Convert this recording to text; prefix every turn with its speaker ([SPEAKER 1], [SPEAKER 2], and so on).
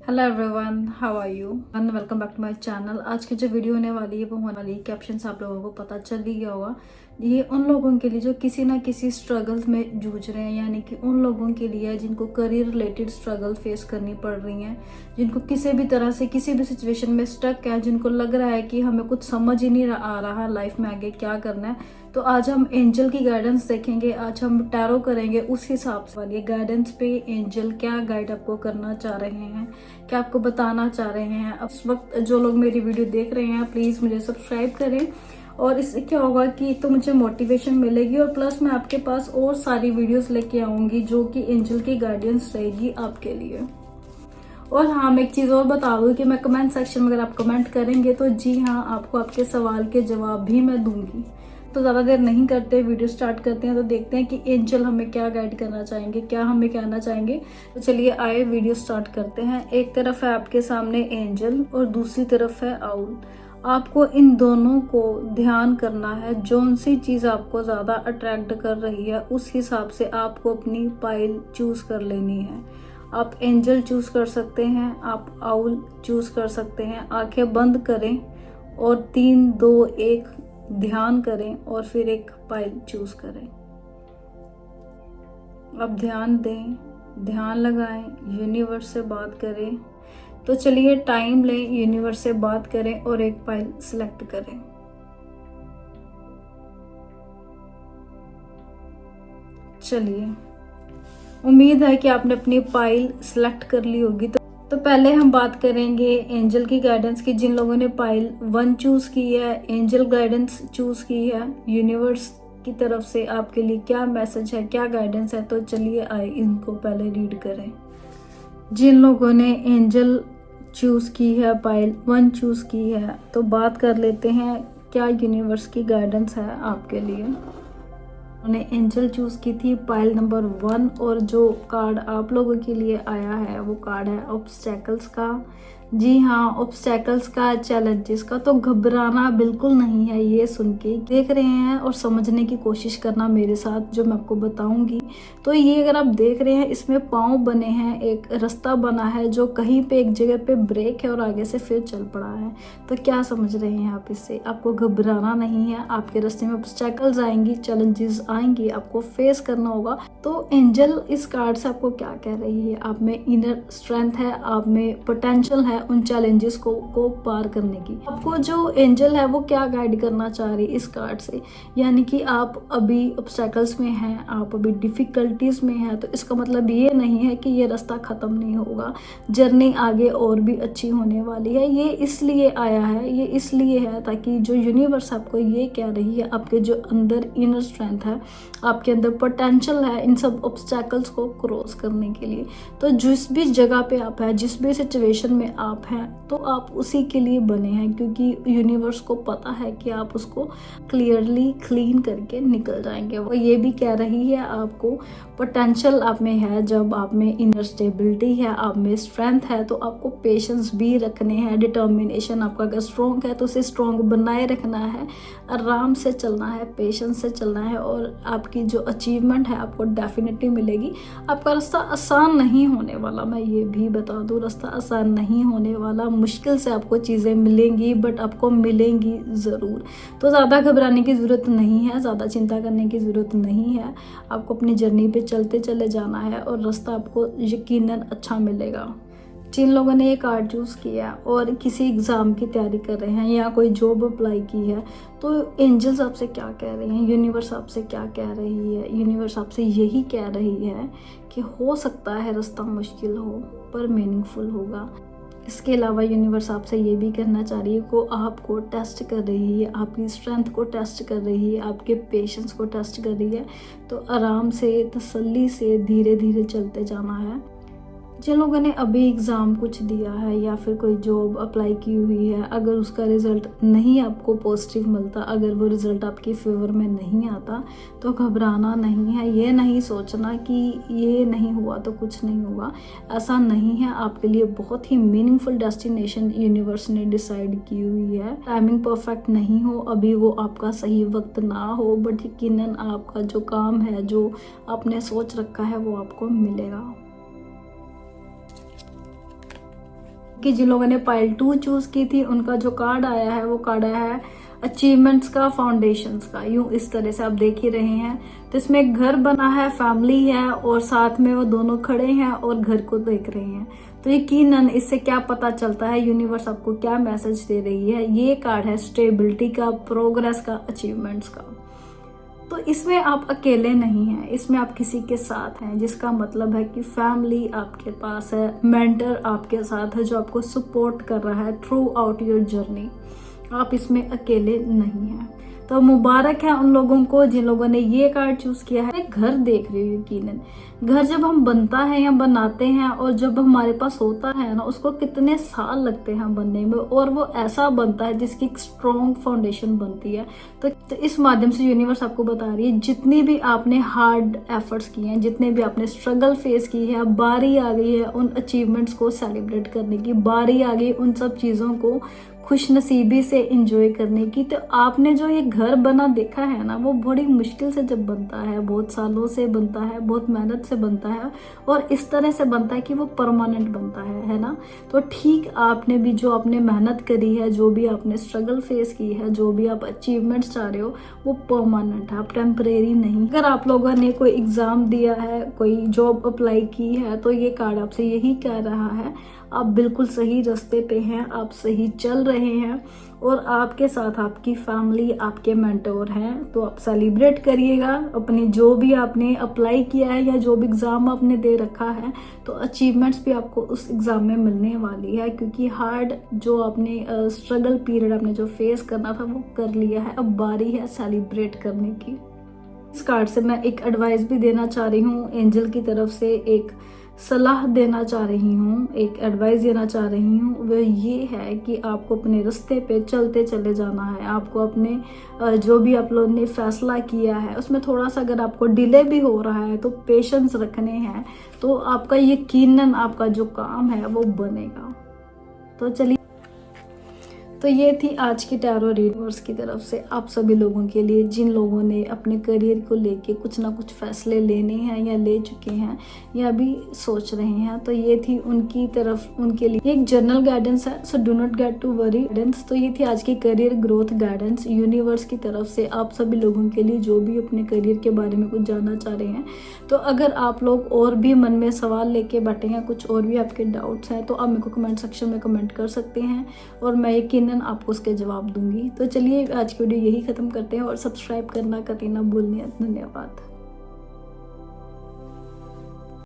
[SPEAKER 1] Hello everyone, how are you and welcome back to my channel. आज की जो video होने वाली है वो होने वाली है कैप्शन से आप लोगों को पता चल ही गया होगा। ये उन लोगों के लिए जो किसी ना किसी स्ट्रगल में जूझ रहे हैं, यानी कि उन लोगों के लिए है जिनको करियर रिलेटेड स्ट्रगल फेस करनी पड़ रही हैं, जिनको किसी भी तरह से किसी भी सिचुएशन में स्टक है, जिनको लग रहा है कि हमें कुछ समझ ही नहीं आ रहा लाइफ में आगे क्या करना है। तो आज हम एंजल की गाइडेंस देखेंगे, आज हम टैरो करेंगे उस हिसाब से वाली गाइडेंस पे एंजल क्या गाइड आपको करना चाह रहे हैं, क्या आपको बताना चाह रहे हैं। अब इस वक्त जो लोग मेरी वीडियो देख रहे हैं प्लीज मुझे सब्सक्राइब करें, और इससे क्या होगा कि तो मुझे मोटिवेशन मिलेगी और प्लस मैं आपके पास और सारी वीडियोस लेके आऊंगी जो कि एंजल की गाइडेंस रहेगी आपके लिए। और हाँ, मैं एक चीज़ और बता दूँ कि मैं कमेंट सेक्शन में अगर आप कमेंट करेंगे तो जी हाँ, आपको आपके सवाल के जवाब भी मैं दूंगी। तो ज़्यादा देर नहीं करते, वीडियो स्टार्ट करते हैं। तो देखते हैं कि एंजल हमें क्या गाइड करना चाहेंगे, क्या हमें कहना चाहेंगे। तो चलिए आए वीडियो स्टार्ट करते हैं। एक तरफ है आपके सामने एंजल और दूसरी तरफ है आउल। आपको इन दोनों को ध्यान करना है। जौन सी चीज़ आपको ज़्यादा अट्रैक्ट कर रही है उस हिसाब से आपको अपनी पाइल चूज कर लेनी है। आप एंजल चूज कर सकते हैं, आप आउल चूज कर सकते हैं। आंखें बंद करें और 3 2 1 ध्यान करें और फिर एक पाइल चूज करें। अब ध्यान दें, ध्यान लगाएं, यूनिवर्स से बात करें। तो चलिए टाइम लें, यूनिवर्स से बात करें और एक पाइल सिलेक्ट करें। चलिए, उम्मीद है कि आपने अपनी पाइल सिलेक्ट कर ली होगी। तो पहले हम बात करेंगे एंजल की गाइडेंस की। जिन लोगों ने पाइल 1 चूज की है, एंजल गाइडेंस चूज की है, यूनिवर्स की तरफ से आपके लिए क्या मैसेज है, क्या गाइडेंस है, तो चलिए आए इनको पहले रीड करें। जिन लोगों ने एंजल चूज की है, पाइल 1 चूज की है, तो बात कर लेते हैं क्या यूनिवर्स की गाइडेंस है आपके लिए। उन्होंने एंजल चूज की थी पाइल नंबर 1, और जो कार्ड आप लोगों के लिए आया है वो कार्ड है ऑब्स्टेकल्स का। जी हाँ, ऑब्स्टेकल्स का, चैलेंजेस का। तो घबराना बिल्कुल नहीं है। ये सुन के देख रहे हैं और समझने की कोशिश करना मेरे साथ जो मैं आपको बताऊंगी। तो ये अगर आप देख रहे हैं, इसमें पांव बने हैं, एक रास्ता बना है जो कहीं पे एक जगह पे ब्रेक है और आगे से फिर चल पड़ा है। तो क्या समझ रहे हैं आप इससे? आपको घबराना नहीं है। आपके रास्ते में ऑब्स्टेकल्स आएंगी, चैलेंजेस आएंगी, आपको फेस करना होगा। तो एंजल इस कार्ड से आपको क्या कह रही है? आप में इनर स्ट्रेंथ है, आप में पोटेंशियल है उन चैलेंजेस को पार करने की। आपको जो एंजल है वो क्या गाइड करना चाह रही है इस कार्ड से, यानी कि आप अभी ऑब्स्टेकल्स में हैं, आप अभी डिफिकल्टीज में हैं। तो इसका मतलब ये नहीं है कि ये रास्ता खत्म नहीं होगा, जर्नी आगे और भी अच्छी होने वाली है। ये इसलिए आया है, ये इसलिए है ताकि जो यूनिवर्स आपको ये कह रही है, आपके जो अंदर इनर स्ट्रेंथ है, आपके अंदर पोटेंशियल है इन सब ऑब्स्टेकल्स को क्रॉस करने के लिए। तो जिस भी जगह पे आप हैं, जिस भी सिचुएशन में आप हैं, तो आप उसी के लिए बने हैं, क्योंकि यूनिवर्स को पता है कि आप उसको क्लियरली क्लीन करके निकल जाएंगे। वो ये भी कह रही है आपको पोटेंशियल आप में है, जब आप में इनर स्टेबिलिटी है, आप में स्ट्रेंथ है, तो आपको पेशेंस भी रखने हैं। डिटर्मिनेशन आपका अगर स्ट्रॉन्ग है तो उसे स्ट्रॉन्ग बनाए रखना है, आराम से चलना है, पेशेंस से चलना है, और आपकी जो अचीवमेंट है आपको डेफिनेटली मिलेगी। आपका रास्ता आसान नहीं होने वाला, मैं ये भी बता दूं, रास्ता आसान नहीं होने वाला। मुश्किल से आपको चीज़ें मिलेंगी, बट आपको मिलेंगी ज़रूर। तो ज़्यादा घबराने की ज़रूरत नहीं है, ज़्यादा चिंता करने की ज़रूरत नहीं है। आपको अपनी जर्नी पे चलते चले जाना है और रास्ता आपको यकीनन अच्छा मिलेगा। जिन लोगों ने ये कार्ड चूज़ किया और किसी एग्ज़ाम की तैयारी कर रहे हैं या कोई जॉब अप्लाई की है, तो एंजल्स आपसे क्या कह रहे हैं, यूनिवर्स आपसे क्या कह रही है? यूनिवर्स आपसे यही कह रही है कि हो सकता है रास्ता मुश्किल हो पर मीनिंगफुल होगा। इसके अलावा यूनिवर्स आपसे ये भी कहना चाह रही है को आपको टेस्ट कर रही है, आपकी स्ट्रेंथ को टेस्ट कर रही है, आपके पेशेंस को टेस्ट कर रही है। तो आराम से, तसल्ली से, धीरे धीरे चलते जाना है। जिन लोगों ने अभी एग्ज़ाम कुछ दिया है या फिर कोई जॉब अप्लाई की हुई है, अगर उसका रिज़ल्ट नहीं आपको पॉजिटिव मिलता, अगर वो रिज़ल्ट आपके फेवर में नहीं आता, तो घबराना नहीं है। ये नहीं सोचना कि ये नहीं हुआ तो कुछ नहीं होगा, ऐसा नहीं है। आपके लिए बहुत ही मीनिंगफुल डेस्टिनेशन यूनिवर्स ने डिसाइड की हुई है। टाइमिंग परफेक्ट नहीं हो, अभी वो आपका सही वक्त ना हो, बट यकीनन आपका जो काम है, जो आपने सोच रखा है, वो आपको मिलेगा। कि जिन लोगों ने पाइल 2 चूज की थी उनका जो कार्ड आया है वो कार्ड आया है अचीवमेंट्स का, फाउंडेशंस का। यूं इस तरह से आप देख ही रहे हैं। तो इसमें एक घर बना है, फैमिली है और साथ में वो दोनों खड़े हैं और घर को देख रहे हैं। तो यकीनन इससे क्या पता चलता है, यूनिवर्स आपको क्या मैसेज दे रही है। ये कार्ड है स्टेबिलिटी का, प्रोग्रेस का, अचीवमेंट्स का। तो इसमें आप अकेले नहीं हैं, इसमें आप किसी के साथ हैं, जिसका मतलब है कि फैमिली आपके पास है, मेंटर आपके साथ है जो आपको सपोर्ट कर रहा है थ्रू आउट योर जर्नी। आप इसमें अकेले नहीं हैं। तो मुबारक है उन लोगों को जिन लोगों ने ये कार्ड चूज किया है। मैं घर देख रही हूँ यकीनन। घर जब हम बनता है या बनाते हैं और जब हमारे पास होता है ना, उसको कितने साल लगते हैं बनने में, और वो ऐसा बनता है जिसकी एक स्ट्रॉन्ग फाउंडेशन बनती है। तो इस माध्यम से यूनिवर्स आपको बता रही है जितनी भी आपने हार्ड एफर्ट्स किए हैं, जितने भी आपने स्ट्रगल फेस की है, बारी आ गई है उन अचीवमेंट्स को सेलिब्रेट करने की, बारी आ गई उन सब चीजों को खुश नसीबी से एंजॉय करने की। तो आपने जो ये घर बना देखा है ना, वो बड़ी मुश्किल से जब बनता है, बहुत सालों से बनता है, बहुत मेहनत से बनता है और इस तरह से बनता है कि वो परमानेंट बनता है ना। तो ठीक आपने भी जो आपने मेहनत करी है, जो भी आपने स्ट्रगल फेस की है, जो भी आप अचीवमेंट्स चाह रहे हो, वो परमानेंट है, आप टेम्परेरी नहीं। अगर आप लोगों ने कोई एग्जाम दिया है, कोई जॉब अप्लाई की है, तो ये कार्ड आपसे यही कह रहा है आप बिल्कुल सही रास्ते पे हैं, आप सही चल रहे हैं और आपके साथ आपकी फैमिली, आपके मेंटोर हैं। तो आप सेलिब्रेट करिएगा अपनी जो भी आपने अप्लाई किया है या जो भी एग्ज़ाम आपने दे रखा है। तो अचीवमेंट्स भी आपको उस एग्ज़ाम में मिलने वाली है, क्योंकि हार्ड जो आपने स्ट्रगल पीरियड आपने जो फेस करना था वो कर लिया है। अब बारी है सेलिब्रेट करने की। इस कार्ड से मैं एक एडवाइस भी देना चाह रही हूँ, एंजल की तरफ से एक सलाह देना चाह रही हूँ, एक एडवाइस देना चाह रही हूँ। वह ये है कि आपको अपने रास्ते पे चलते चले जाना है। आपको अपने जो भी आप लोगों ने फैसला किया है उसमें थोड़ा सा अगर आपको डिले भी हो रहा है तो पेशेंस रखने हैं, तो आपका यकीनन आपका जो काम है वो बनेगा। तो चलिए, तो ये थी आज की टैरो रीडर्स की तरफ से आप सभी लोगों के लिए जिन लोगों ने अपने करियर को लेके कुछ ना कुछ फैसले लेने हैं या ले चुके हैं या अभी सोच रहे हैं। तो ये थी उनकी तरफ, उनके लिए एक जनरल गाइडेंस है, so do not get to worry guidance. तो ये थी आज की करियर ग्रोथ गाइडेंस यूनिवर्स की तरफ से आप सभी लोगों के लिए जो भी अपने करियर के बारे में कुछ जानना चाह रहे हैं। तो अगर आप लोग और भी मन में सवाल लेके बैठे हैं, कुछ और भी आपके डाउट्स हैं, तो आप मेरे को कमेंट सेक्शन में कमेंट कर सकते हैं और मैं यकीनन आपको उसके जवाब दूंगी। तो चलिए आज की वीडियो यही खत्म करते हैं और सब्सक्राइब करना कतई ना भूलिए। धन्यवाद।